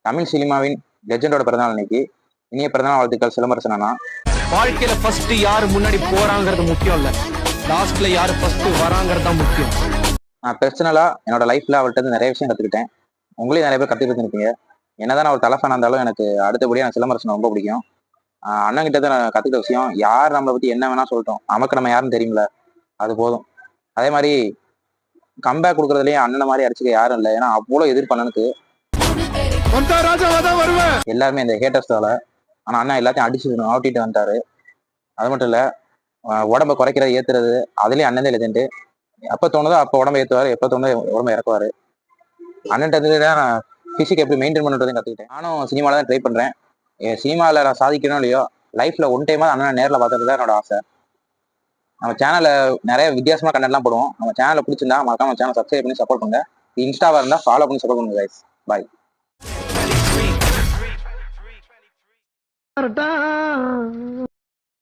தமிழ் சினிமாவின் லெஜெண்டோட பிறந்தநாள் இன்னைக்கு. இனிய பிறந்தநாள் வாழ்த்துக்கள் சிலம்பரசன் அண்ணா. வாழ்க்கையில ஃபர்ஸ்ட் யாரு முன்னாடி போறாங்கிறது முக்கியம் இல்ல, லாஸ்ட்ல யாரு ஃபர்ஸ்ட் வராங்கிறது தான் முக்கியம். நான் பர்சனலா என்னோட லைஃப்ல அவர்கிட்ட இருந்து நிறைய விஷயம் கத்துக்கிட்டேன். உங்களையும் நிறைய பேர் கத்துக்கிட்டு இருப்பீங்க. என்னதான் நான் ஒரு தலைஃபேனா இருந்தாலும் எனக்கு அடுத்தபடியாக எனக்கு சிலம்பரசன் ரொம்ப பிடிக்கும். அண்ணன் கிட்ட தான் நான் கத்துக்கிட்ட விஷயம், யார் நம்மளை பத்தி என்ன வேணா சொல்லட்டும், நமக்கு நம்ம யாருன்னு தெரியுமில்ல, அது போதும். அதே மாதிரி கம்பேக் கொடுக்கறதுலயே அண்ணனை மாதிரி அடிச்சுக்க யாரும் இல்லை. ஏன்னா அவ்வளோ எதிர்ப்பு எல்லாருமே இந்த ஹேட்டர்ஸ்டால. ஆனா அண்ணா எல்லாத்தையும் அடிச்சு ஆட்டிட்டு வந்துட்டாரு. அது மட்டும் இல்ல, உடம்ப குறைக்கிறது ஏத்துறது அதுலயும் அண்ணன் தான் லெஜெண்டு. எப்ப தோணுதோ அப்ப உடம்ப ஏத்துவாரு, எப்ப தோணுதோ உடம்ப இறக்குவாரு. அண்ணன் தான் பிசிக் எப்படி மெயின்டைன் பண்ணுறதையும் கத்துக்கிட்டேன். நானும் சினிமால தான் ட்ரை பண்றேன். சினிமாவில் நான் சாதிக்கணும் இல்லையோ, லைஃப்ல ஒன் டைமா அண்ணன் நேரில் பார்த்துட்டு தான் என்னோட ஆசை. நம்ம சேனல்ல நிறைய வித்தியாசமா கண்டென்ட்லாம் போடுவோம். நம்ம சேனலை பிடிச்சிருந்தா மறக்காம சேனல் சப்ஸ்கிரைப் பண்ணி சப்போர்ட் பண்ணுங்க. இன்ஸ்டாவா இருந்தா ஃபாலோ பண்ணி சப்போர்ட் பண்ணுங்க கைஸ். பாய்.